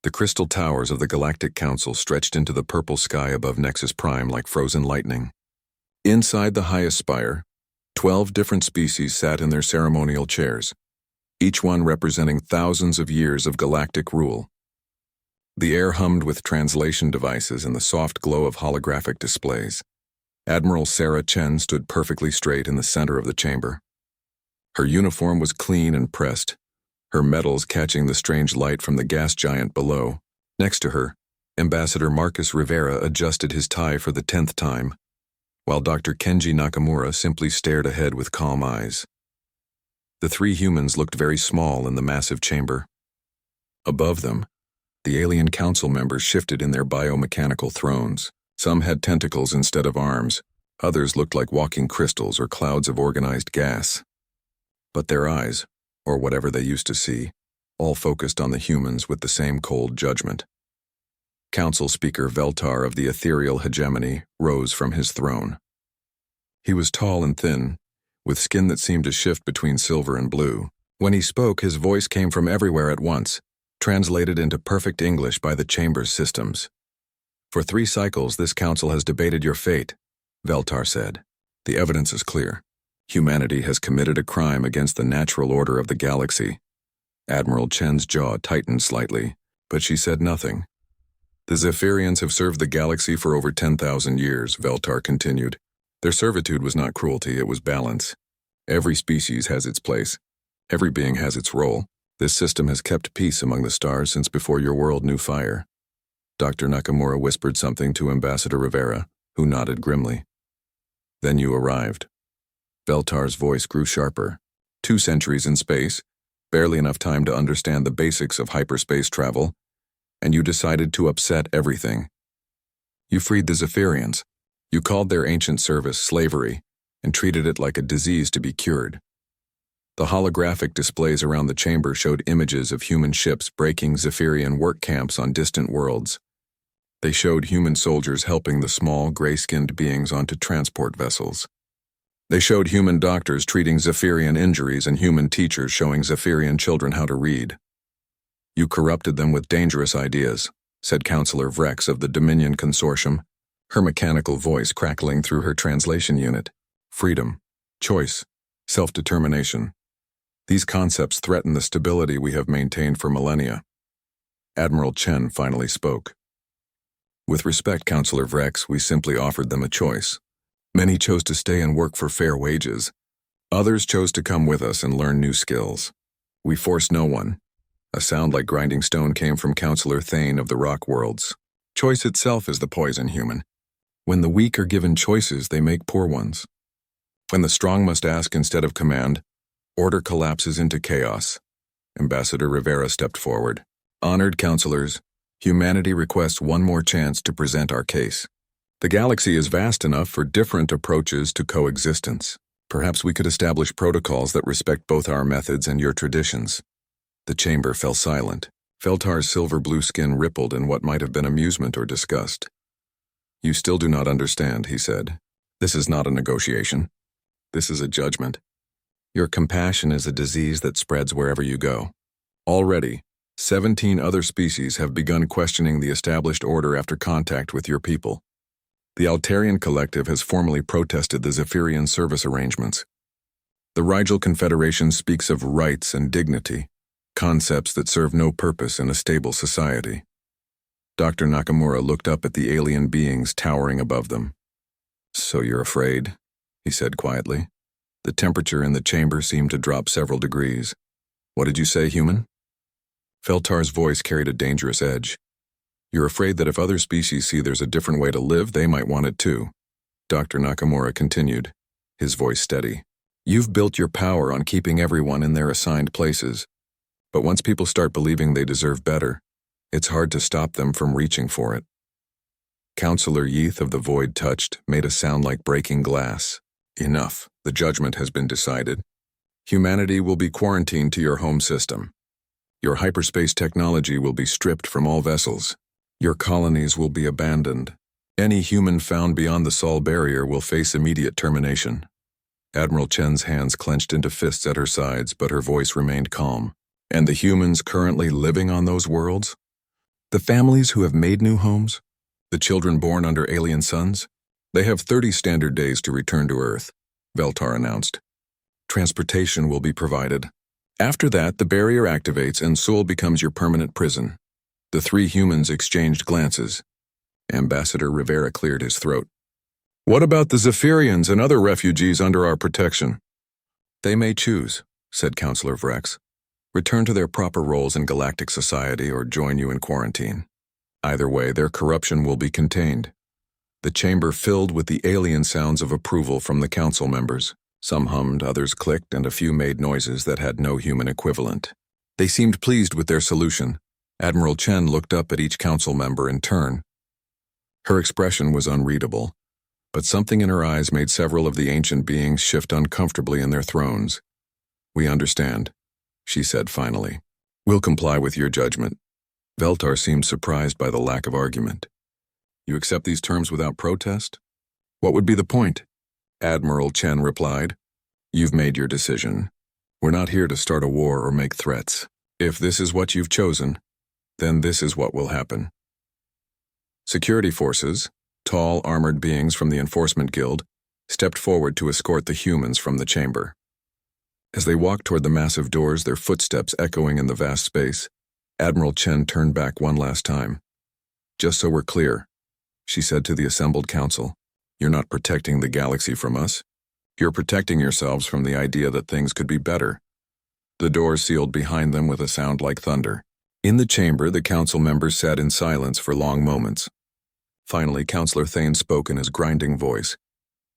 The crystal towers of the Galactic Council stretched into the purple sky above Nexus Prime like frozen lightning. Inside the highest spire, 12 different species sat in their ceremonial chairs, each one representing thousands of years of galactic rule. The air hummed with translation devices and the soft glow of holographic displays. Admiral Sarah Chen stood perfectly straight in the center of the chamber. Her uniform was clean and pressed, her medals catching the strange light from the gas giant below. Next to her, Ambassador Marcus Rivera adjusted his tie for the 10th time, while Dr. Kenji Nakamura simply stared ahead with calm eyes. The three humans looked very small in the massive chamber. Above them, the alien council members shifted in their biomechanical thrones. Some had tentacles instead of arms, others looked like walking crystals or clouds of organized gas. But their eyes, or whatever they used to see, all focused on the humans with the same cold judgment. Council Speaker Veltar of the ethereal hegemony rose from his throne. He was tall and thin, with skin that seemed to shift between silver and blue. When he spoke, his voice came from everywhere at once, translated into perfect English by the chamber's systems. For 3 cycles, this council has debated your fate, Veltar said. The evidence is clear. Humanity has committed a crime against the natural order of the galaxy. Admiral Chen's jaw tightened slightly, but she said nothing. The Zephyrians have served the galaxy for over 10,000 years, Veltar continued. Their servitude was not cruelty, it was balance. Every species has its place. Every being has its role. This system has kept peace among the stars since before your world knew fire. Dr. Nakamura whispered something to Ambassador Rivera, who nodded grimly. Then you arrived. Veltar's voice grew sharper. 2 centuries in space, barely enough time to understand the basics of hyperspace travel, and you decided to upset everything. You freed the Zephyrians. You called their ancient service slavery and treated it like a disease to be cured. The holographic displays around the chamber showed images of human ships breaking Zephyrian work camps on distant worlds. They showed human soldiers helping the small, gray-skinned beings onto transport vessels. They showed human doctors treating Zephyrian injuries and human teachers showing Zephyrian children how to read. You corrupted them with dangerous ideas, said Counselor Vrex of the Dominion Consortium, her mechanical voice crackling through her translation unit. Freedom, choice, self-determination. These concepts threaten the stability we have maintained for millennia. Admiral Chen finally spoke. With respect, Counselor Vrex, we simply offered them a choice. Many chose to stay and work for fair wages. Others chose to come with us and learn new skills. We forced no one. A sound like grinding stone came from Counselor Thane of the Rock Worlds. Choice itself is the poison, human. When the weak are given choices, they make poor ones. When the strong must ask instead of command, order collapses into chaos. Ambassador Rivera stepped forward. Honored counselors, humanity requests one more chance to present our case. The galaxy is vast enough for different approaches to coexistence. Perhaps we could establish protocols that respect both our methods and your traditions. The chamber fell silent. Veltar's silver-blue skin rippled in what might have been amusement or disgust. You still do not understand, he said. This is not a negotiation. This is a judgment. Your compassion is a disease that spreads wherever you go. Already, 17 other species have begun questioning the established order after contact with your people. The Altarian Collective has formally protested the Zephyrian service arrangements. The Rigel Confederation speaks of rights and dignity, concepts that serve no purpose in a stable society. Dr. Nakamura looked up at the alien beings towering above them. So you're afraid, he said quietly. The temperature in the chamber seemed to drop several degrees. What did you say, human? Veltar's voice carried a dangerous edge. You're afraid that if other species see there's a different way to live, they might want it too. Dr. Nakamura continued, his voice steady. You've built your power on keeping everyone in their assigned places. But once people start believing they deserve better, it's hard to stop them from reaching for it. Counselor Yeath of the Void Touched made a sound like breaking glass. Enough, the judgment has been decided. Humanity will be quarantined to your home system. Your hyperspace technology will be stripped from all vessels. Your colonies will be abandoned. Any human found beyond the Sol barrier will face immediate termination. Admiral Chen's hands clenched into fists at her sides, but her voice remained calm. And the humans currently living on those worlds? The families who have made new homes, the children born under alien suns, they have 30 standard days to return to Earth, Veltar announced. Transportation will be provided. After that, the barrier activates and Seoul becomes your permanent prison. The three humans exchanged glances. Ambassador Rivera cleared his throat. What about the Zephyrians and other refugees under our protection? They may choose, said Counselor Vrex. Return to their proper roles in galactic society or join you in quarantine. Either way, their corruption will be contained. The chamber filled with the alien sounds of approval from the council members. Some hummed, others clicked, and a few made noises that had no human equivalent. They seemed pleased with their solution. Admiral Chen looked up at each council member in turn. Her expression was unreadable, but something in her eyes made several of the ancient beings shift uncomfortably in their thrones. We understand, she said finally. We'll comply with your judgment. Veltar seemed surprised by the lack of argument. You accept these terms without protest? What would be the point? Admiral Chen replied. You've made your decision. We're not here to start a war or make threats. If this is what you've chosen, then this is what will happen. Security forces, tall, armored beings from the Enforcement Guild, stepped forward to escort the humans from the chamber. As they walked toward the massive doors, their footsteps echoing in the vast space, Admiral Chen turned back one last time. Just so we're clear, she said to the assembled council, you're not protecting the galaxy from us. You're protecting yourselves from the idea that things could be better. The doors sealed behind them with a sound like thunder. In the chamber, the council members sat in silence for long moments. Finally, Councillor Thane spoke in his grinding voice.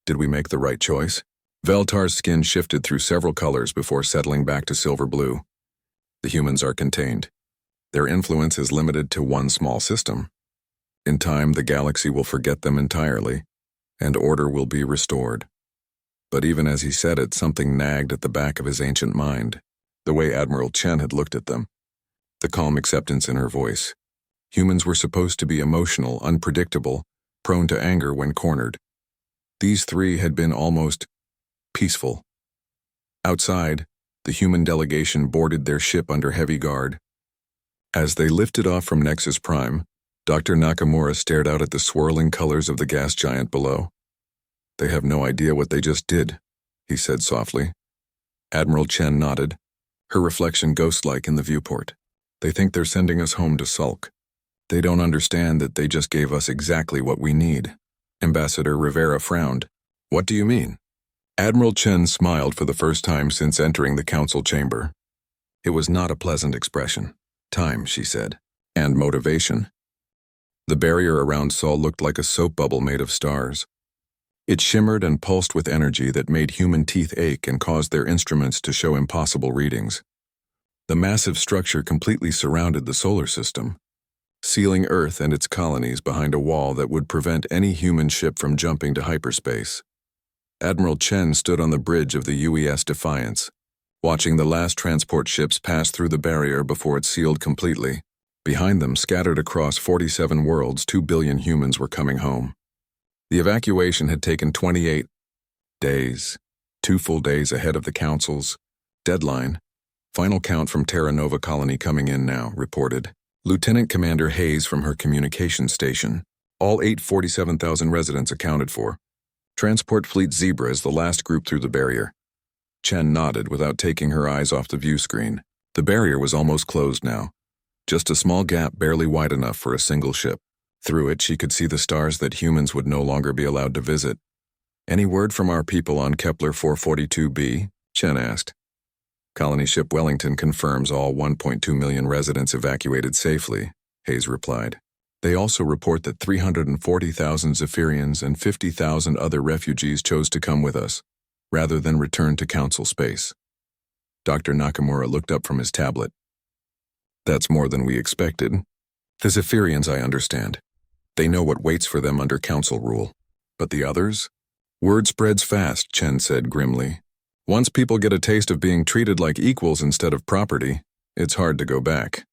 Did we make the right choice? Veltar's skin shifted through several colors before settling back to silver blue. The humans are contained. Their influence is limited to one small system. In time, the galaxy will forget them entirely, and order will be restored. But even as he said it, something nagged at the back of his ancient mind, the way Admiral Chen had looked at them. The calm acceptance in her voice. Humans were supposed to be emotional, unpredictable, prone to anger when cornered. These three had been almost peaceful. Outside, the human delegation boarded their ship under heavy guard. As they lifted off from Nexus Prime, Dr. Nakamura stared out at the swirling colors of the gas giant below. They have no idea what they just did, he said softly. Admiral Chen nodded, her reflection ghost-like in the viewport. They think they're sending us home to sulk. They don't understand that they just gave us exactly what we need. Ambassador Rivera frowned. What do you mean? Admiral Chen smiled for the first time since entering the council chamber. It was not a pleasant expression. Time, she said. And motivation. The barrier around Sol looked like a soap bubble made of stars. It shimmered and pulsed with energy that made human teeth ache and caused their instruments to show impossible readings. The massive structure completely surrounded the solar system, sealing Earth and its colonies behind a wall that would prevent any human ship from jumping to hyperspace. Admiral Chen stood on the bridge of the UES Defiance, watching the last transport ships pass through the barrier before it sealed completely. Behind them, scattered across 47 worlds, 2 billion humans were coming home. The evacuation had taken 28 days, 2 full days ahead of the Council's deadline. Final count from Terra Nova Colony coming in now, reported. Lieutenant Commander Hayes from her communications station. All 847,000 residents accounted for. Transport Fleet Zebra is the last group through the barrier. Chen nodded without taking her eyes off the view screen. The barrier was almost closed now. Just a small gap barely wide enough for a single ship. Through it, she could see the stars that humans would no longer be allowed to visit. Any word from our people on Kepler 442b? Chen asked. Colony ship Wellington confirms all 1.2 million residents evacuated safely, Hayes replied. They also report that 340,000 Zephyrians and 50,000 other refugees chose to come with us, rather than return to Council space. Dr. Nakamura looked up from his tablet. That's more than we expected. The Zephyrians, I understand. They know what waits for them under Council rule. But the others? Word spreads fast, Chen said grimly. Once people get a taste of being treated like equals instead of property, it's hard to go back.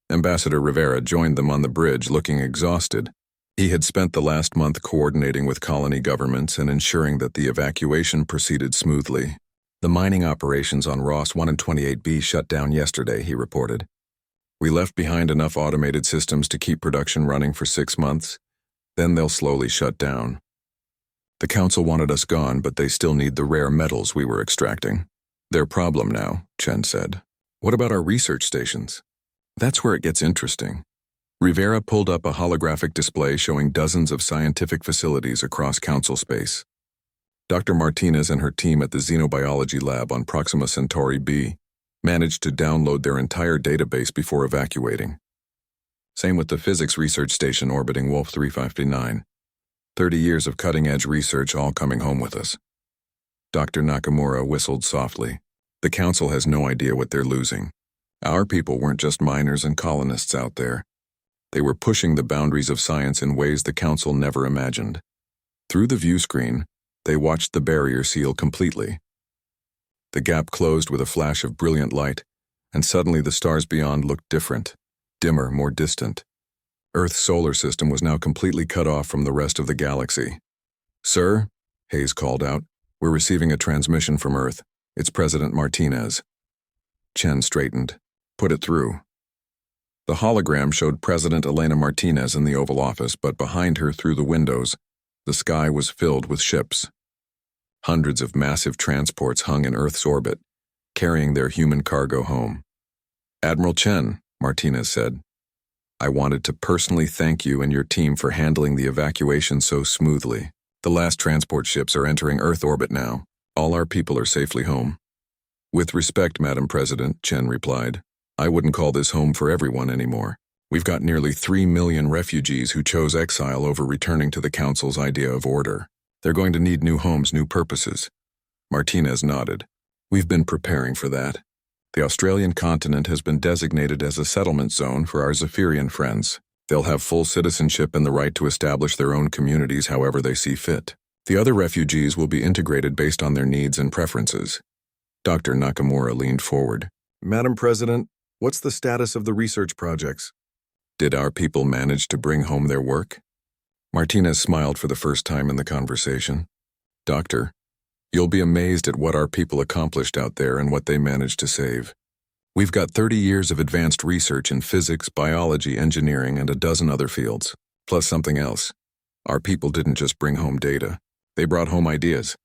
Ambassador Rivera joined them on the bridge, looking exhausted. He had spent the last month coordinating with colony governments and ensuring that the evacuation proceeded smoothly. The mining operations on Ross 1 and 28B shut down yesterday, he reported. We left behind enough automated systems to keep production running for 6 months, then they'll slowly shut down. The council wanted us gone, but they still need the rare metals we were extracting. Their problem now, Chen said. What about our research stations? That's where it gets interesting. Rivera pulled up a holographic display showing dozens of scientific facilities across council space. Dr. Martinez and her team at the Xenobiology Lab on Proxima Centauri B managed to download their entire database before evacuating. Same with the physics research station orbiting Wolf 359. 30 years of cutting-edge research all coming home with us. Dr. Nakamura whistled softly. The council has no idea what they're losing. Our people weren't just miners and colonists out there. They were pushing the boundaries of science in ways the council never imagined. Through the view screen, they watched the barrier seal completely. The gap closed with a flash of brilliant light, and suddenly the stars beyond looked different, dimmer, more distant. Earth's solar system was now completely cut off from the rest of the galaxy. "Sir," Hayes called out, "we're receiving a transmission from Earth. It's President Martinez." Chen straightened. "Put it through." The hologram showed President Elena Martinez in the Oval Office, but behind her through the windows, the sky was filled with ships. Hundreds of massive transports hung in Earth's orbit, carrying their human cargo home. "Admiral Chen," Martinez said, "I wanted to personally thank you and your team for handling the evacuation so smoothly. The last transport ships are entering Earth orbit now. All our people are safely home." "With respect, Madam President," Chen replied, "I wouldn't call this home for everyone anymore. We've got nearly 3 million refugees who chose exile over returning to the Council's idea of order. They're going to need new homes, new purposes." Martinez nodded. "We've been preparing for that. The Australian continent has been designated as a settlement zone for our Zephyrian friends. They'll have full citizenship and the right to establish their own communities however they see fit. The other refugees will be integrated based on their needs and preferences." Dr. Nakamura leaned forward. "Madam President, what's the status of the research projects? Did our people manage to bring home their work?" Martinez smiled for the first time in the conversation. "Doctor, you'll be amazed at what our people accomplished out there and what they managed to save. We've got 30 years of advanced research in physics, biology, engineering, and a dozen other fields, plus something else. Our people didn't just bring home data. They brought home ideas."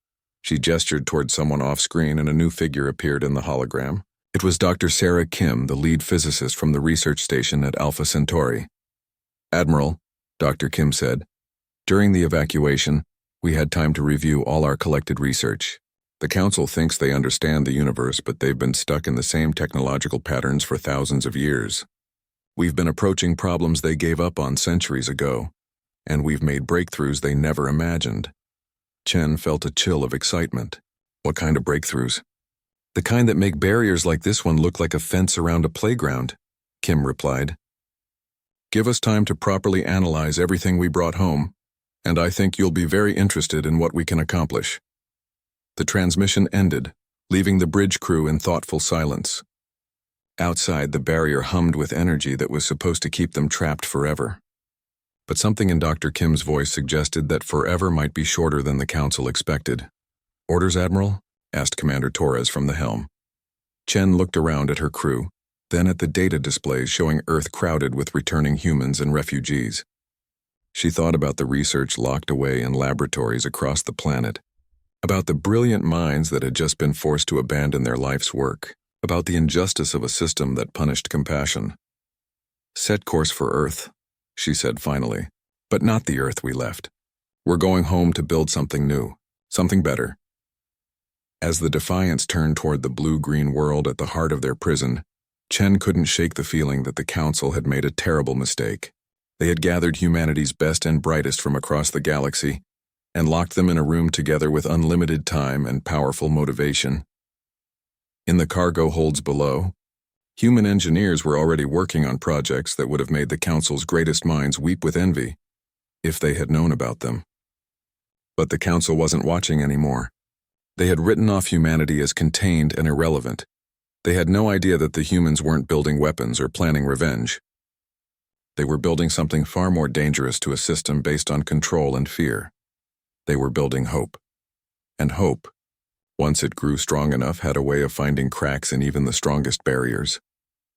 She gestured toward someone off-screen and a new figure appeared in the hologram. It was Dr. Sarah Kim, the lead physicist from the research station at Alpha Centauri. "Admiral," Dr. Kim said, "during the evacuation, we had time to review all our collected research. The Council thinks they understand the universe, but they've been stuck in the same technological patterns for thousands of years. We've been approaching problems they gave up on centuries ago, and we've made breakthroughs they never imagined." Chen felt a chill of excitement. "What kind of breakthroughs?" "The kind that make barriers like this one look like a fence around a playground," Kim replied. "Give us time to properly analyze everything we brought home, and I think you'll be very interested in what we can accomplish." The transmission ended, leaving the bridge crew in thoughtful silence. Outside, the barrier hummed with energy that was supposed to keep them trapped forever. But something in Dr. Kim's voice suggested that forever might be shorter than the Council expected. "Orders, Admiral?" asked Commander Torres from the helm. Chen looked around at her crew, then at the data displays showing Earth crowded with returning humans and refugees. She thought about the research locked away in laboratories across the planet, about the brilliant minds that had just been forced to abandon their life's work, about the injustice of a system that punished compassion. "Set course for Earth," she said finally, "but not the Earth we left. We're going home to build something new, something better." As the Defiants turned toward the blue-green world at the heart of their prison, Chen couldn't shake the feeling that the Council had made a terrible mistake. They had gathered humanity's best and brightest from across the galaxy and locked them in a room together with unlimited time and powerful motivation. In the cargo holds below, human engineers were already working on projects that would have made the Council's greatest minds weep with envy if they had known about them. But the Council wasn't watching anymore. They had written off humanity as contained and irrelevant. They had no idea that the humans weren't building weapons or planning revenge. They were building something far more dangerous to a system based on control and fear. They were building hope. And hope, once it grew strong enough, had a way of finding cracks in even the strongest barriers.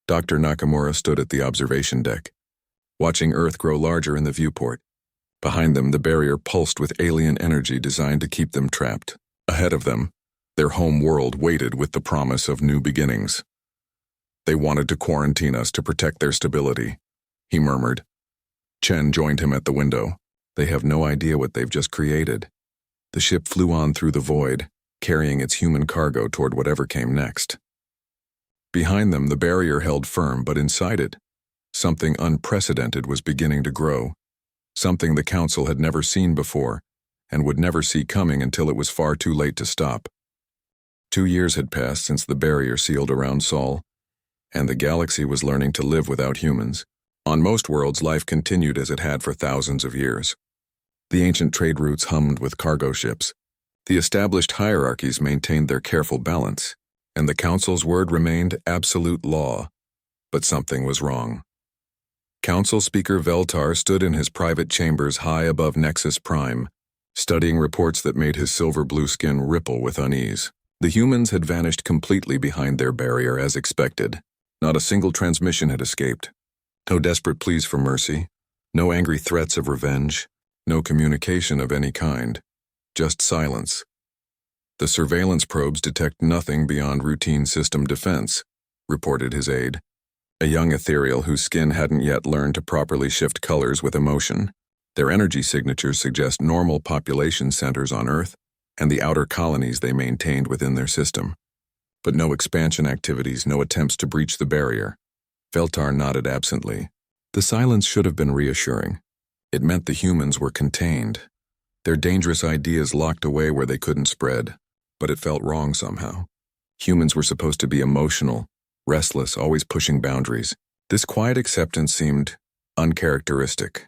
Dr. Nakamura stood at the observation deck, watching Earth grow larger in the viewport. Behind them, the barrier pulsed with alien energy designed to keep them trapped. Ahead of them, their home world waited with the promise of new beginnings. They wanted to quarantine us to protect their stability, he murmured. Chen joined him at the window. They have no idea what they've just created. The ship flew on through the void, carrying its human cargo toward whatever came next. Behind them, the barrier held firm, but inside it, something unprecedented was beginning to grow, something the Council had never seen before and would never see coming until it was far too late to stop. 2 years had passed since the barrier sealed around Sol, and the galaxy was learning to live without humans. On most worlds, life continued as it had for thousands of years. The ancient trade routes hummed with cargo ships. The established hierarchies maintained their careful balance, and the Council's word remained absolute law. But something was wrong. Council Speaker Veltar stood in his private chambers high above Nexus Prime, studying reports that made his silver-blue skin ripple with unease. The humans had vanished completely behind their barrier as expected. Not a single transmission had escaped. No desperate pleas for mercy, no angry threats of revenge, no communication of any kind. Just silence. The surveillance probes detect nothing beyond routine system defense, reported his aide, a young ethereal whose skin hadn't yet learned to properly shift colors with emotion. Their energy signatures suggest normal population centers on Earth and the outer colonies they maintained within their system. But no expansion activities, no attempts to breach the barrier. Veltar nodded absently. The silence should have been reassuring. It meant the humans were contained, their dangerous ideas locked away where they couldn't spread, but it felt wrong somehow. Humans were supposed to be emotional, restless, always pushing boundaries. This quiet acceptance seemed uncharacteristic.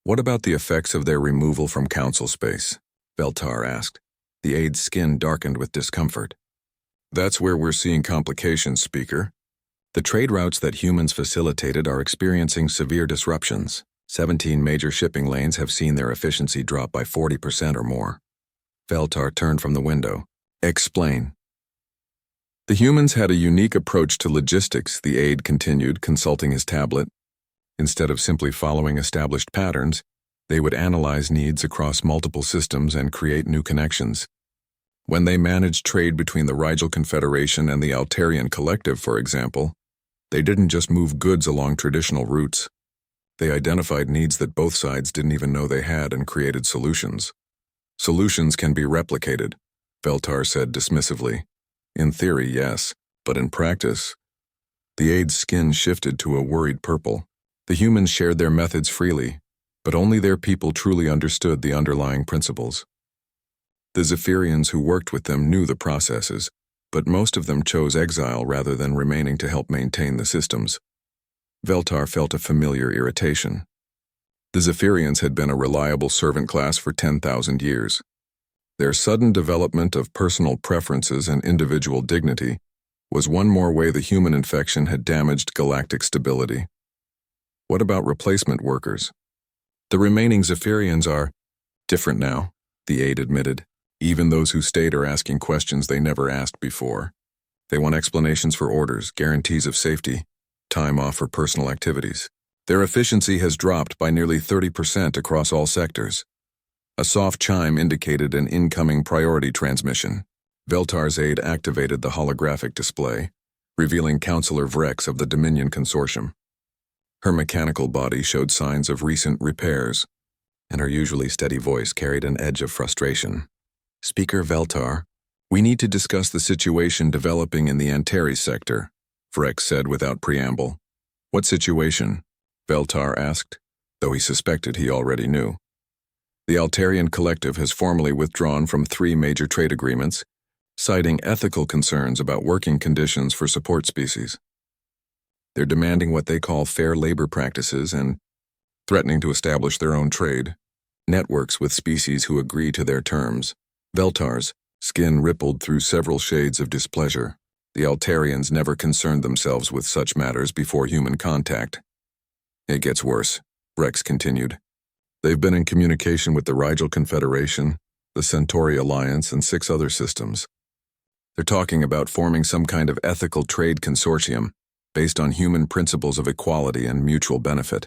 What about the effects of their removal from Council space? Veltar asked. The aide's skin darkened with discomfort. That's where we're seeing complications, Speaker. The trade routes that humans facilitated are experiencing severe disruptions. 17 major shipping lanes have seen their efficiency drop by 40% or more. Veltar turned from the window. Explain. The humans had a unique approach to logistics, the aide continued, consulting his tablet. Instead of simply following established patterns, they would analyze needs across multiple systems and create new connections. When they managed trade between the Rigel Confederation and the Altarian Collective, for example, they didn't just move goods along traditional routes. They identified needs that both sides didn't even know they had and created solutions. Solutions can be replicated, Veltar said dismissively. In theory, yes, but in practice... The aide's skin shifted to a worried purple. The humans shared their methods freely, but only their people truly understood the underlying principles. The Zephyrians who worked with them knew the processes, but most of them chose exile rather than remaining to help maintain the systems. Veltar felt a familiar irritation. The Zephyrians had been a reliable servant class for 10,000 years. Their sudden development of personal preferences and individual dignity was one more way the human infection had damaged galactic stability. What about replacement workers? The remaining Zephyrians are different now, the aide admitted. Even those who stayed are asking questions they never asked before. They want explanations for orders, guarantees of safety, time off for personal activities. Their efficiency has dropped by nearly 30% across all sectors. A soft chime indicated an incoming priority transmission. Veltar's aide activated the holographic display, revealing Counselor Vrex of the Dominion Consortium. Her mechanical body showed signs of recent repairs, and her usually steady voice carried an edge of frustration. Speaker Veltar, we need to discuss the situation developing in the Antares sector, Vrex said without preamble. What situation? Veltar asked, though he suspected he already knew. The Altarian Collective has formally withdrawn from 3 major trade agreements, citing ethical concerns about working conditions for support species. They're demanding what they call fair labor practices and threatening to establish their own trade networks with species who agree to their terms. Veltar's skin rippled through several shades of displeasure. The Altarians never concerned themselves with such matters before human contact. It gets worse, Rex continued. They've been in communication with the Rigel Confederation, the Centauri Alliance, and 6 other systems. They're talking about forming some kind of ethical trade consortium. based on human principles of equality and mutual benefit.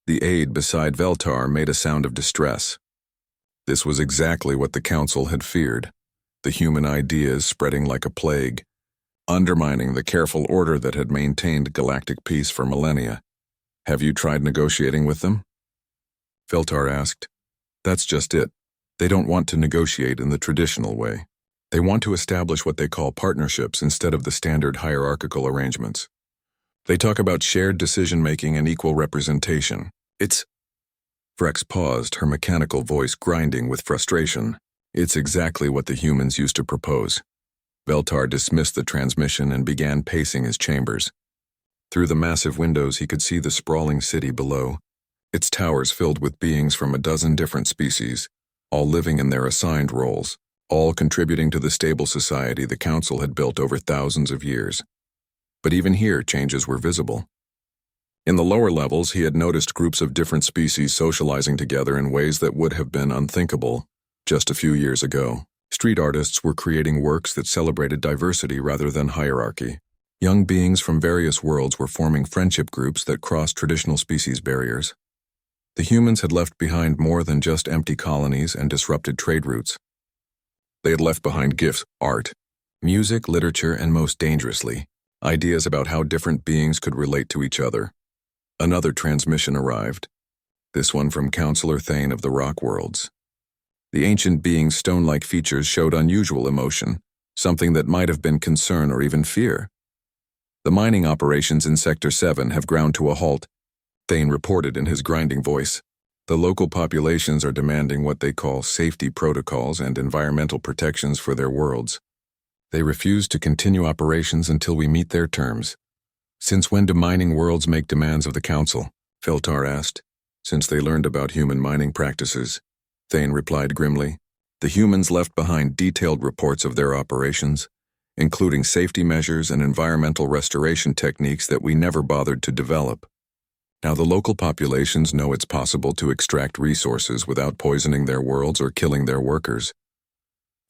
The aide beside Veltar made a sound of distress. This was exactly what the Council had feared, the human ideas spreading like a plague, undermining the careful order that had maintained galactic peace for millennia. Have you tried negotiating with them? Veltar asked. That's just it. They don't want to negotiate in the traditional way. They want to establish what they call partnerships instead of the standard hierarchical arrangements. They talk about shared decision-making and equal representation. It's... Vrex paused, her mechanical voice grinding with frustration. It's exactly what the humans used to propose. Veltar dismissed the transmission and began pacing his chambers. Through the massive windows he could see the sprawling city below, its towers filled with beings from a dozen different species, all living in their assigned roles, all contributing to the stable society the Council had built over thousands of years. But even here, changes were visible. In the lower levels, he had noticed groups of different species socializing together in ways that would have been unthinkable just a few years ago. Street artists were creating works that celebrated diversity rather than hierarchy. Young beings from various worlds were forming friendship groups that crossed traditional species barriers. The humans had left behind more than just empty colonies and disrupted trade routes. They had left behind gifts, art, music, literature, and most dangerously, ideas about how different beings could relate to each other. Another transmission arrived, this one from Counselor Thane of the Rock Worlds. The ancient being's stone-like features showed unusual emotion, something that might have been concern or even fear. The mining operations in Sector 7 have ground to a halt, Thane reported in his grinding voice. The local populations are demanding what they call safety protocols and environmental protections for their worlds. They refuse to continue operations until we meet their terms. Since when do mining worlds make demands of the Council? Veltar asked. Since they learned about human mining practices, Thane replied grimly. The humans left behind detailed reports of their operations, including safety measures and environmental restoration techniques that we never bothered to develop. Now the local populations know it's possible to extract resources without poisoning their worlds or killing their workers.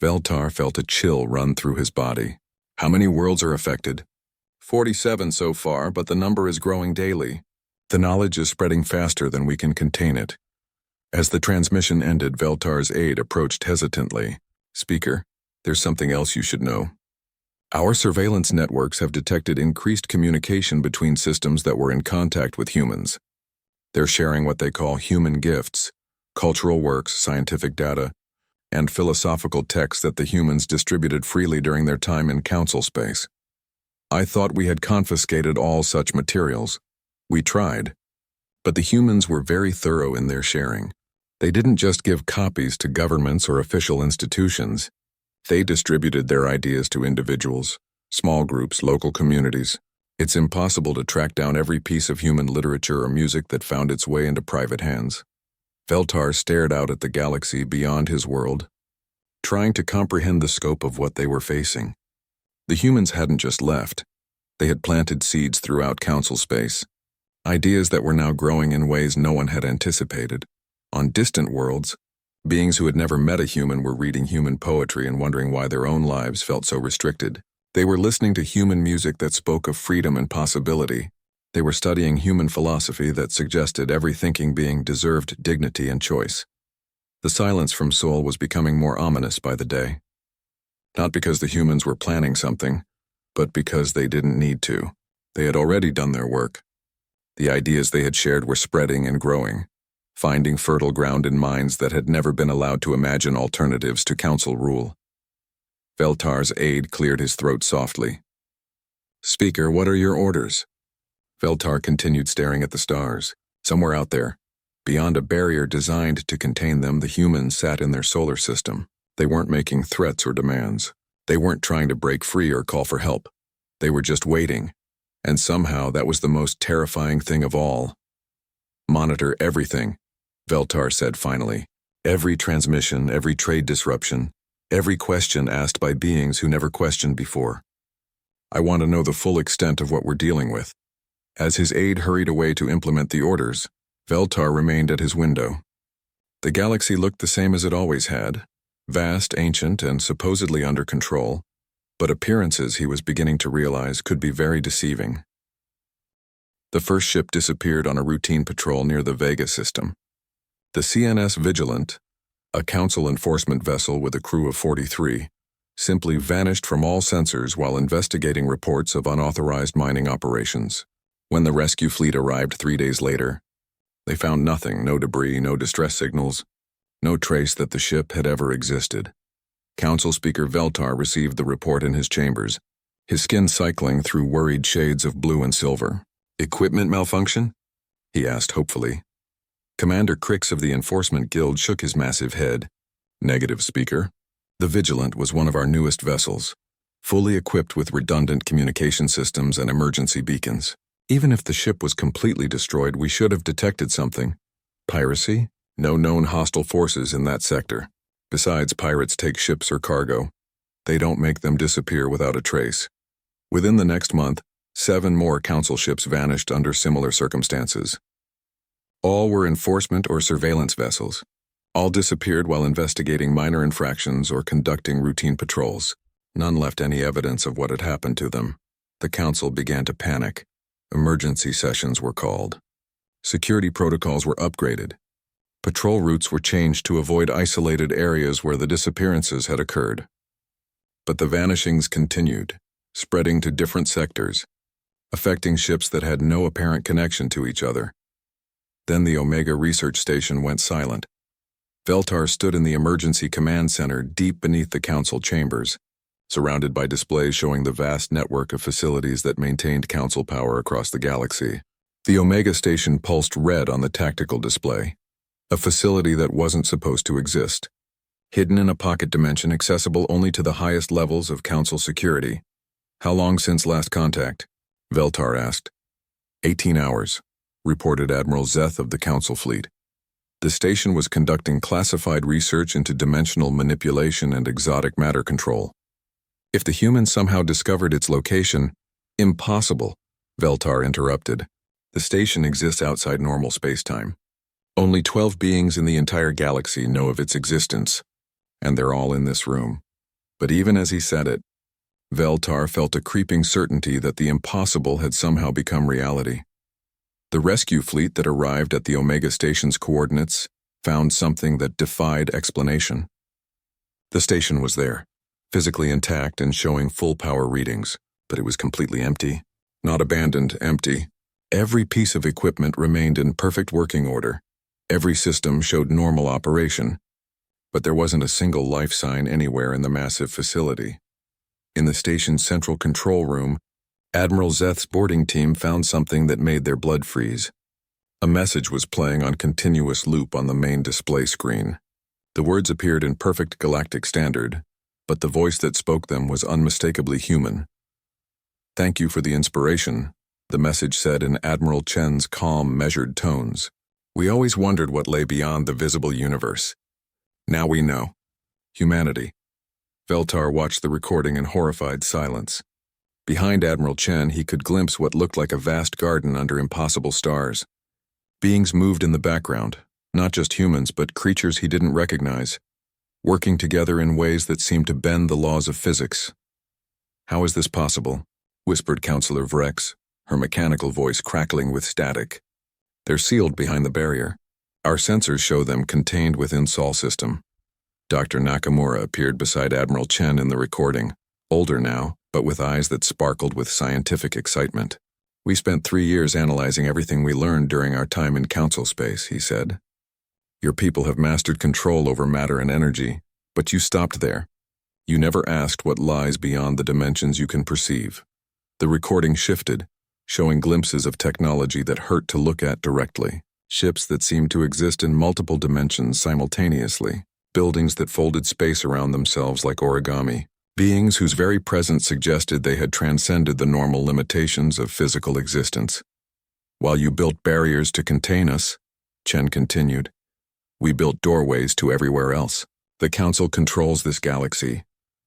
Veltar felt a chill run through his body. How many worlds are affected? 47 so far, but the number is growing daily. The knowledge is spreading faster than we can contain it. As the transmission ended, Veltar's aide approached hesitantly. Speaker, there's something else you should know. Our surveillance networks have detected increased communication between systems that were in contact with humans. They're sharing what they call human gifts, cultural works, scientific data, and philosophical texts that the humans distributed freely during their time in Council space. I thought we had confiscated all such materials. We tried. But the humans were very thorough in their sharing. They didn't just give copies to governments or official institutions. They distributed their ideas to individuals, small groups, local communities. It's impossible to track down every piece of human literature or music that found its way into private hands. Veltar stared out at the galaxy beyond his world, trying to comprehend the scope of what they were facing. The humans hadn't just left. They had planted seeds throughout Council space, ideas that were now growing in ways no one had anticipated. On distant worlds, beings who had never met a human were reading human poetry and wondering why their own lives felt so restricted. They were listening to human music that spoke of freedom and possibility. They were studying human philosophy that suggested every thinking being deserved dignity and choice. The silence from Sol was becoming more ominous by the day. Not because the humans were planning something, but because they didn't need to. They had already done their work. The ideas they had shared were spreading and growing, finding fertile ground in minds that had never been allowed to imagine alternatives to Council rule. Veltar's aide cleared his throat softly. Speaker, what are your orders? Veltar continued staring at the stars. Somewhere out there, beyond a barrier designed to contain them, the humans sat in their solar system. They weren't making threats or demands. They weren't trying to break free or call for help. They were just waiting. And somehow that was the most terrifying thing of all. Monitor everything, Veltar said finally. Every transmission, every trade disruption, every question asked by beings who never questioned before. I want to know the full extent of what we're dealing with. As his aide hurried away to implement the orders, Veltar remained at his window. The galaxy looked the same as it always had, vast, ancient, and supposedly under control. but appearances, he was beginning to realize, could be very deceiving. The first ship disappeared on a routine patrol near the Vega system. The CNS Vigilant, a Council enforcement vessel with a crew of 43, simply vanished from all sensors while investigating reports of unauthorized mining operations. When the rescue fleet arrived 3 days later, they found nothing, no debris, no distress signals, no trace that the ship had ever existed. Council Speaker Veltar received the report in his chambers, his skin cycling through worried shades of blue and silver. "Equipment malfunction?" he asked hopefully. Commander Crix of the Enforcement Guild shook his massive head. "Negative, Speaker. The Vigilant was one of our newest vessels, fully equipped with redundant communication systems and emergency beacons. Even if the ship was completely destroyed, we should have detected something. Piracy? No known hostile forces in that sector. Besides, pirates take ships or cargo. They don't make them disappear without a trace." Within the next month, 7 more Council ships vanished under similar circumstances. All were enforcement or surveillance vessels. All disappeared while investigating minor infractions or conducting routine patrols. None left any evidence of what had happened to them. The Council began to panic. Emergency sessions were called. Security protocols were upgraded. Patrol routes were changed to avoid isolated areas where the disappearances had occurred. But the vanishings continued, spreading to different sectors, affecting ships that had no apparent connection to each other. Then the Omega Research Station went silent. Veltar stood in the Emergency Command Center deep beneath the Council chambers, surrounded by displays showing the vast network of facilities that maintained Council power across the galaxy. The Omega Station pulsed red on the tactical display, a facility that wasn't supposed to exist, hidden in a pocket dimension accessible only to the highest levels of Council security. "How long since last contact?" Veltar asked. 18 hours, reported Admiral Zeth of the Council fleet. The station was conducting classified research into dimensional manipulation and exotic matter control. If the humans somehow discovered its location, impossible, Veltar interrupted. The station exists outside normal spacetime. Only 12 beings in the entire galaxy know of its existence, and they're all in this room. But even as he said it, Veltar felt a creeping certainty that the impossible had somehow become reality. The rescue fleet that arrived at the Omega Station's coordinates found something that defied explanation. The station was there, physically intact and showing full power readings, but it was completely empty. Not abandoned, empty. Every piece of equipment remained in perfect working order. Every system showed normal operation, but there wasn't a single life sign anywhere in the massive facility. In the station's central control room, Admiral Zeth's boarding team found something that made their blood freeze. A message was playing on continuous loop on the main display screen. The words appeared in perfect galactic standard, but the voice that spoke them was unmistakably human. "Thank you for the inspiration," the message said in Admiral Chen's calm, measured tones. "We always wondered what lay beyond the visible universe. Now we know. Humanity." Veltar watched the recording in horrified silence. Behind Admiral Chen, he could glimpse what looked like a vast garden under impossible stars. Beings moved in the background, not just humans, but creatures he didn't recognize, working together in ways that seemed to bend the laws of physics. "How is this possible?" whispered Counselor Vrex, her mechanical voice crackling with static. "They're sealed behind the barrier. Our sensors show them contained within Sol system." Dr. Nakamura appeared beside Admiral Chen in the recording, older now, but with eyes that sparkled with scientific excitement. "We spent 3 years analyzing everything we learned during our time in Council space," he said. "Your people have mastered control over matter and energy, but you stopped there. You never asked what lies beyond the dimensions you can perceive." The recording shifted, showing glimpses of technology that hurt to look at directly. Ships that seemed to exist in multiple dimensions simultaneously. Buildings that folded space around themselves like origami. Beings whose very presence suggested they had transcended the normal limitations of physical existence. "While you built barriers to contain us," Chen continued, "we built doorways to everywhere else. The Council controls this galaxy,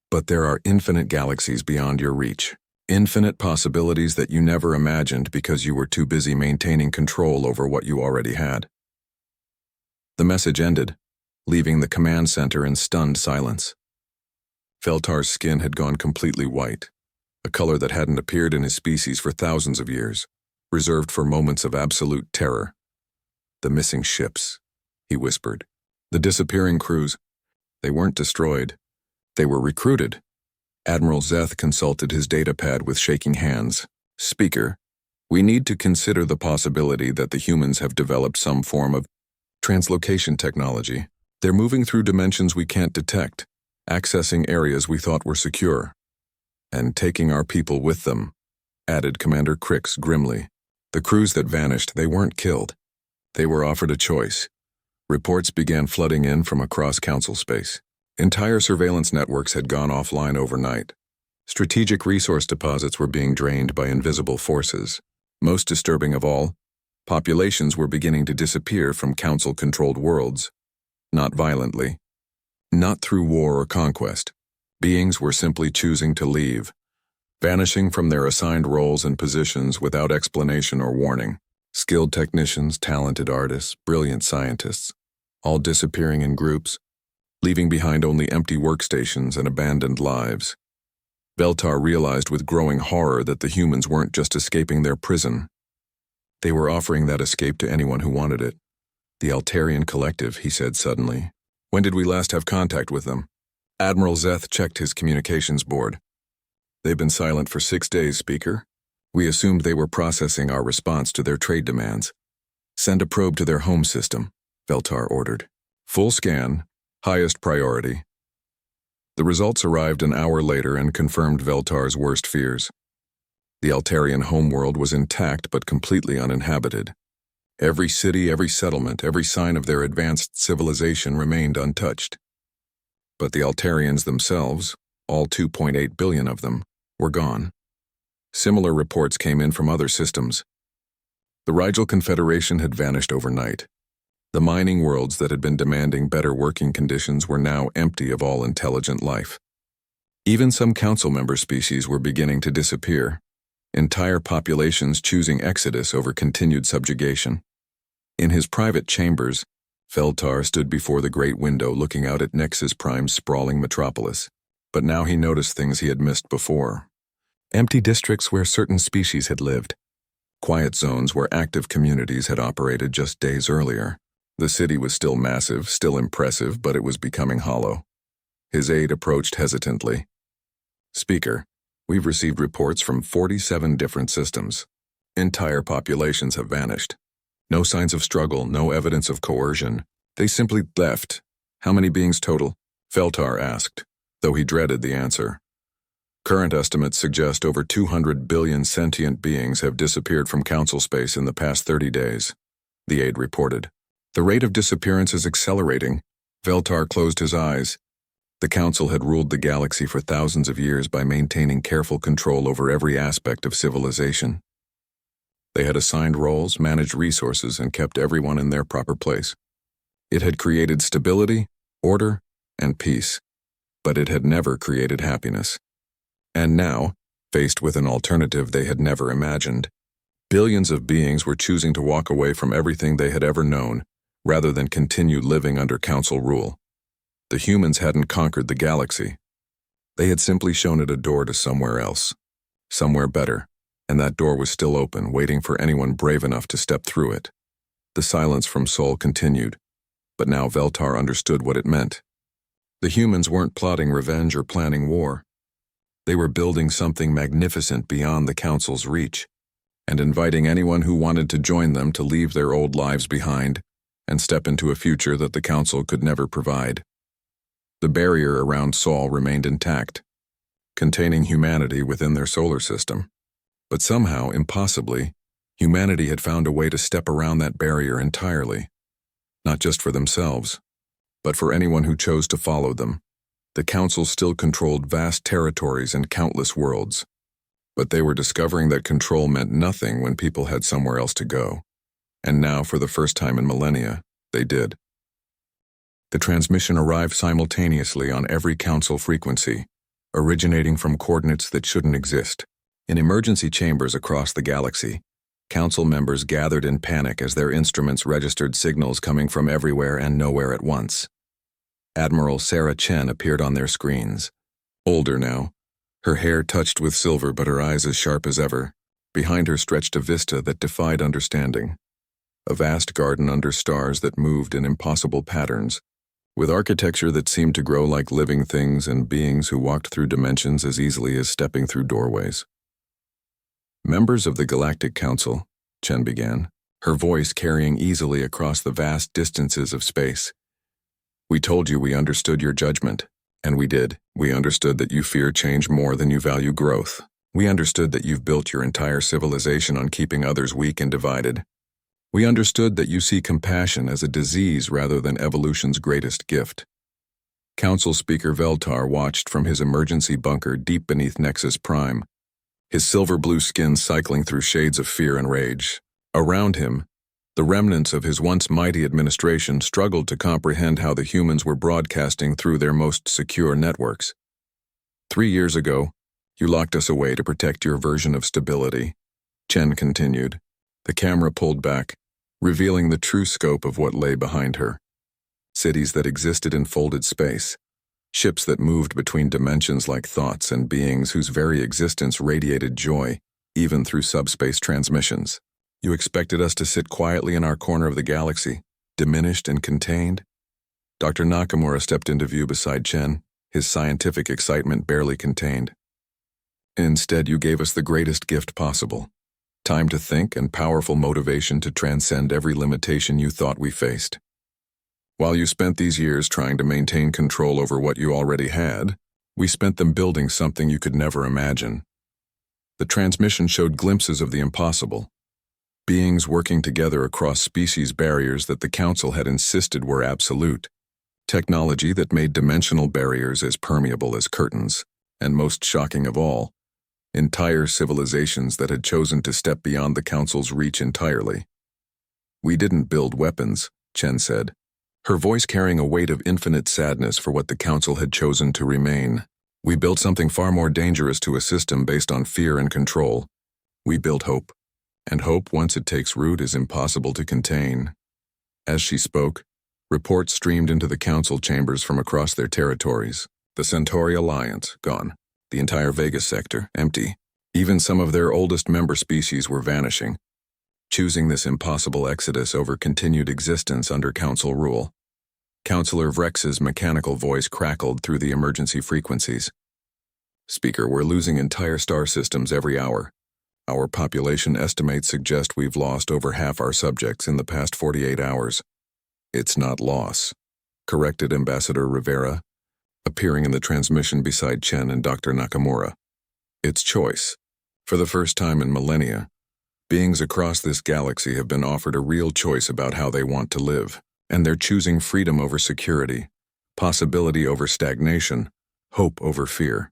but there are infinite galaxies beyond your reach. Infinite possibilities that you never imagined because you were too busy maintaining control over what you already had." The message ended, leaving the command center in stunned silence. Feltar's skin had gone completely white, a color that hadn't appeared in his species for thousands of years, reserved for moments of absolute terror. "The missing ships," he whispered. "The disappearing crews. They weren't destroyed. They were recruited." Admiral Zeth consulted his datapad with shaking hands. "Speaker, we need to consider the possibility that the humans have developed some form of translocation technology. They're moving through dimensions we can't detect, accessing areas we thought were secure. And taking our people with them," added Commander Crix grimly. "The crews that vanished, they weren't killed. They were offered a choice." Reports began flooding in from across Council space. Entire surveillance networks had gone offline overnight. Strategic resource deposits were being drained by invisible forces. Most disturbing of all, populations were beginning to disappear from Council-controlled worlds. Not violently. Not through war or conquest. Beings were simply choosing to leave, vanishing from their assigned roles and positions without explanation or warning. Skilled technicians, talented artists, brilliant scientists, all disappearing in groups, leaving behind only empty workstations and abandoned lives. Veltar realized with growing horror that the humans weren't just escaping their prison. They were offering that escape to anyone who wanted it. "The Altarian Collective," he said suddenly. "When did we last have contact with them?" Admiral Zeth checked his communications board. "They've been silent for 6 days, Speaker. We assumed they were processing our response to their trade demands." "Send a probe to their home system," Veltar ordered. "Full scan, highest priority." The results arrived an hour later and confirmed Veltar's worst fears. The Altarian homeworld was intact but completely uninhabited. Every city, every settlement, every sign of their advanced civilization remained untouched. But the Altarians themselves, all 2.8 billion of them, were gone. Similar reports came in from other systems. The Rigel Confederation had vanished overnight. The mining worlds that had been demanding better working conditions were now empty of all intelligent life. Even some council member species were beginning to disappear, entire populations choosing exodus over continued subjugation. In his private chambers, Feltar stood before the great window looking out at Nexus Prime's sprawling metropolis. But now he noticed things he had missed before. Empty districts where certain species had lived. Quiet zones where active communities had operated just days earlier. The city was still massive, still impressive, but it was becoming hollow. His aide approached hesitantly. "Speaker, we've received reports from 47 different systems. Entire populations have vanished. No signs of struggle, no evidence of coercion. They simply left." "How many beings total?" Feltar asked, though he dreaded the answer. "Current estimates suggest over 200 billion sentient beings have disappeared from Council space in the past 30 days, the aide reported. "The rate of disappearance is accelerating." Veltar closed his eyes. The Council had ruled the galaxy for thousands of years by maintaining careful control over every aspect of civilization. They had assigned roles, managed resources, and kept everyone in their proper place. It had created stability, order, and peace, but it had never created happiness. And now, faced with an alternative they had never imagined, billions of beings were choosing to walk away from everything they had ever known, rather than continue living under Council rule. The humans hadn't conquered the galaxy. They had simply shown it a door to somewhere else, somewhere better, and that door was still open, waiting for anyone brave enough to step through it. The silence from Sol continued, but now Veltar understood what it meant. The humans weren't plotting revenge or planning war. They were building something magnificent beyond the Council's reach, and inviting anyone who wanted to join them to leave their old lives behind and step into a future that the Council could never provide. The barrier around Sol remained intact, containing humanity within their solar system. But somehow, impossibly, humanity had found a way to step around that barrier entirely, not just for themselves, but for anyone who chose to follow them. The Council still controlled vast territories and countless worlds, but they were discovering that control meant nothing when people had somewhere else to go. And now, for the first time in millennia, they did. The transmission arrived simultaneously on every Council frequency, originating from coordinates that shouldn't exist. In emergency chambers across the galaxy, Council members gathered in panic as their instruments registered signals coming from everywhere and nowhere at once. Admiral Sarah Chen appeared on their screens, older now, her hair touched with silver but her eyes as sharp as ever. Behind her stretched a vista that defied understanding. A vast garden under stars that moved in impossible patterns, with architecture that seemed to grow like living things and beings who walked through dimensions as easily as stepping through doorways. Members of the Galactic Council, Chen began, her voice carrying easily across the vast distances of space. We told you we understood your judgment, and we did. We understood that you fear change more than you value growth. We understood that you've built your entire civilization on keeping others weak and divided. We understood that you see compassion as a disease rather than evolution's greatest gift. Council Speaker Veltar watched from his emergency bunker deep beneath Nexus Prime, his silver-blue skin cycling through shades of fear and rage. Around him, the remnants of his once mighty administration struggled to comprehend how the humans were broadcasting through their most secure networks. 3 years ago, you locked us away to protect your version of stability, Chen continued. The camera pulled back, revealing the true scope of what lay behind her. Cities that existed in folded space, ships that moved between dimensions like thoughts, and beings whose very existence radiated joy, even through subspace transmissions. You expected us to sit quietly in our corner of the galaxy, diminished and contained? Dr. Nakamura stepped into view beside Chen, his scientific excitement barely contained. Instead, you gave us the greatest gift possible. Time to think and powerful motivation to transcend every limitation you thought we faced. While you spent these years trying to maintain control over what you already had, we spent them building something you could never imagine. The transmission showed glimpses of the impossible. Beings working together across species barriers that the Council had insisted were absolute. Technology that made dimensional barriers as permeable as curtains, and most shocking of all, entire civilizations that had chosen to step beyond the Council's reach entirely. We didn't build weapons, Chen said, her voice carrying a weight of infinite sadness for what the Council had chosen to remain. We built something far more dangerous to a system based on fear and control. We built hope. And hope, once it takes root, is impossible to contain. As she spoke, reports streamed into the Council chambers from across their territories. The Centauri Alliance, gone. The entire Vegas sector, empty. Even some of their oldest member species were vanishing, choosing this impossible exodus over continued existence under Council rule. Councillor Vrex's mechanical voice crackled through the emergency frequencies. Speaker, we're losing entire star systems every hour. Our population estimates suggest we've lost over half our subjects in the past 48 hours. It's not loss, corrected Ambassador Rivera, appearing in the transmission beside Chen and Dr. Nakamura. It's choice. For the first time in millennia, beings across this galaxy have been offered a real choice about how they want to live, and they're choosing freedom over security, possibility over stagnation, hope over fear.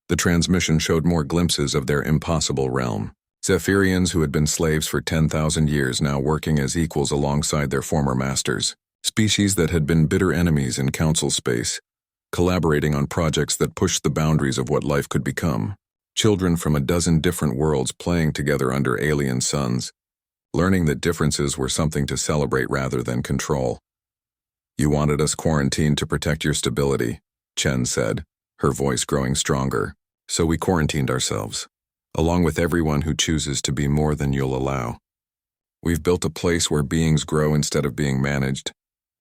The transmission showed more glimpses of their impossible realm. Zephyrians who had been slaves for 10,000 years now working as equals alongside their former masters. Species that had been bitter enemies in Council space, collaborating on projects that pushed the boundaries of what life could become. Children from a dozen different worlds playing together under alien suns, learning that differences were something to celebrate rather than control. You wanted us quarantined to protect your stability, Chen said, her voice growing stronger. So we quarantined ourselves, along with everyone who chooses to be more than you'll allow. We've built a place where beings grow instead of being managed,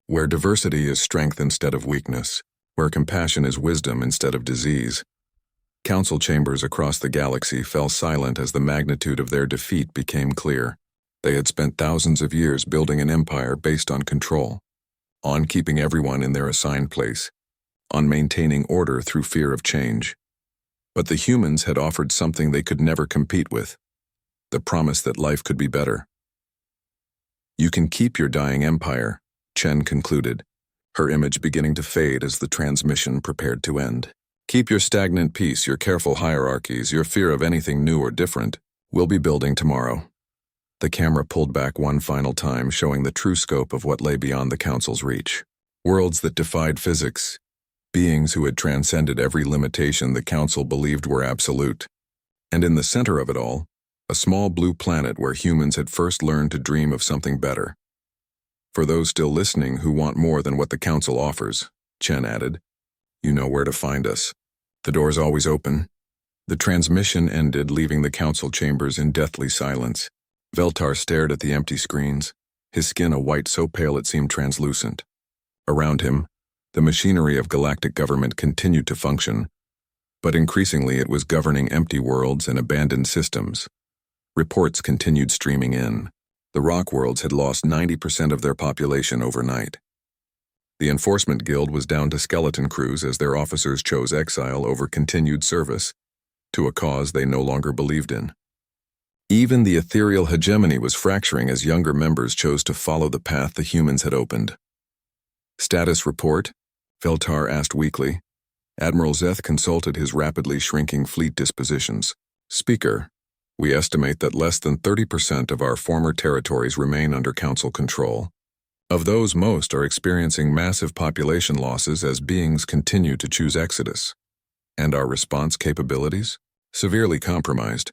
where diversity is strength instead of weakness, where compassion is wisdom instead of disease. Council chambers across the galaxy fell silent as the magnitude of their defeat became clear. They had spent thousands of years building an empire based on control, on keeping everyone in their assigned place, on maintaining order through fear of change. But the humans had offered something they could never compete with, the promise that life could be better. You can keep your dying empire, Chen concluded, her image beginning to fade as the transmission prepared to end. Keep your stagnant peace, your careful hierarchies, your fear of anything new or different. We'll be building tomorrow. The camera pulled back one final time, showing the true scope of what lay beyond the Council's reach. Worlds that defied physics, beings who had transcended every limitation the Council believed were absolute. And in the center of it all, a small blue planet where humans had first learned to dream of something better. For those still listening who want more than what the Council offers, Chen added, you know where to find us. The doors always open. The transmission ended, leaving the council chambers in deathly silence. Veltar stared at the empty screens, his skin a white so pale it seemed translucent. Around him, the machinery of galactic government continued to function, but increasingly it was governing empty worlds and abandoned systems. Reports continued streaming in. The rock worlds had lost 90% of their population overnight. The Enforcement Guild was down to skeleton crews as their officers chose exile over continued service to a cause they no longer believed in. Even the ethereal hegemony was fracturing as younger members chose to follow the path the humans had opened. Status report? Veltar asked weakly. Admiral Zeth consulted his rapidly shrinking fleet dispositions. Speaker, we estimate that less than 30% of our former territories remain under Council control. Of those, most are experiencing massive population losses as beings continue to choose exodus. And our response capabilities? Severely compromised.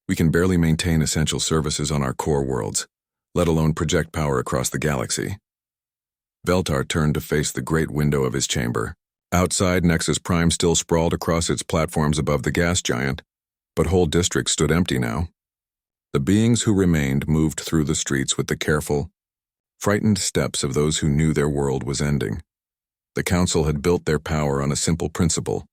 We can barely maintain essential services on our core worlds, let alone project power across the galaxy. Veltar turned to face the great window of his chamber. Outside, Nexus Prime still sprawled across its platforms above the gas giant, but whole districts stood empty now. The beings who remained moved through the streets with the careful, frightened steps of those who knew their world was ending. The Council had built their power on a simple principle,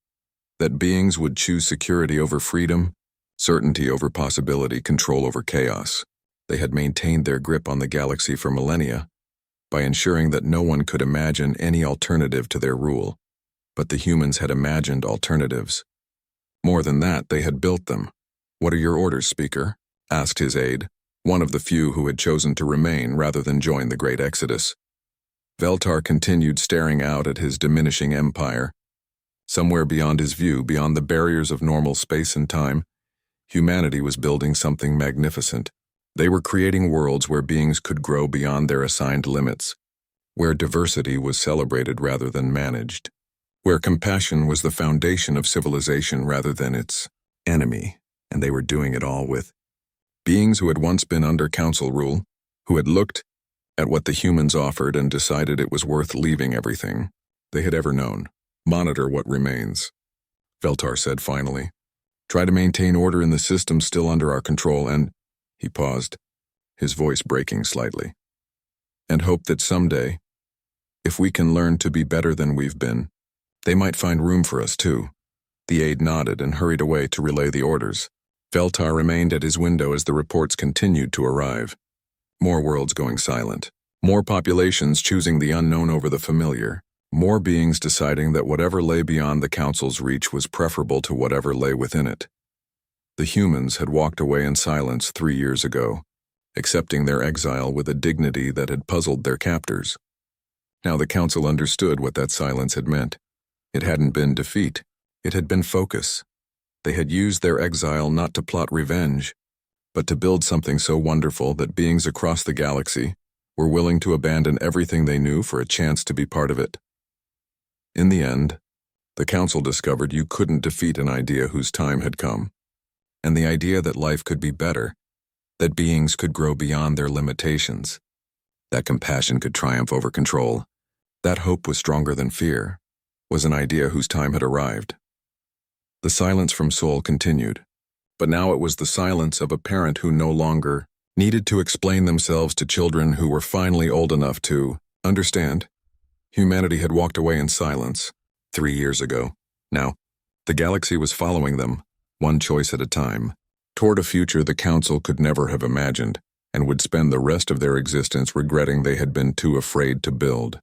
that beings would choose security over freedom, certainty over possibility, control over chaos. They had maintained their grip on the galaxy for millennia by ensuring that no one could imagine any alternative to their rule. But the humans had imagined alternatives. More than that, they had built them. "What are your orders, Speaker?" asked his aide, one of the few who had chosen to remain rather than join the Great Exodus. Veltar continued staring out at his diminishing empire. Somewhere beyond his view, beyond the barriers of normal space and time, humanity was building something magnificent. They were creating worlds where beings could grow beyond their assigned limits, where diversity was celebrated rather than managed, where compassion was the foundation of civilization rather than its enemy, and they were doing it all with beings who had once been under Council rule, who had looked at what the humans offered and decided it was worth leaving everything they had ever known. "Monitor what remains," Veltar said finally. "Try to maintain order in the system still under our control and—" He paused, his voice breaking slightly. "And hope that someday, if we can learn to be better than we've been, they might find room for us too." The aide nodded and hurried away to relay the orders. Veltar remained at his window as the reports continued to arrive. More worlds going silent. More populations choosing the unknown over the familiar. More beings deciding that whatever lay beyond the Council's reach was preferable to whatever lay within it. The humans had walked away in silence 3 years ago, accepting their exile with a dignity that had puzzled their captors. Now the Council understood what that silence had meant. It hadn't been defeat. It had been focus. They had used their exile not to plot revenge, but to build something so wonderful that beings across the galaxy were willing to abandon everything they knew for a chance to be part of it. In the end, the Council discovered you couldn't defeat an idea whose time had come, and the idea that life could be better, that beings could grow beyond their limitations, that compassion could triumph over control, that hope was stronger than fear, was an idea whose time had arrived. The silence from Sol continued, but now it was the silence of a parent who no longer needed to explain themselves to children who were finally old enough to understand. Humanity had walked away in silence 3 years ago. Now, the galaxy was following them, one choice at a time, toward a future the Council could never have imagined, and would spend the rest of their existence regretting they had been too afraid to build.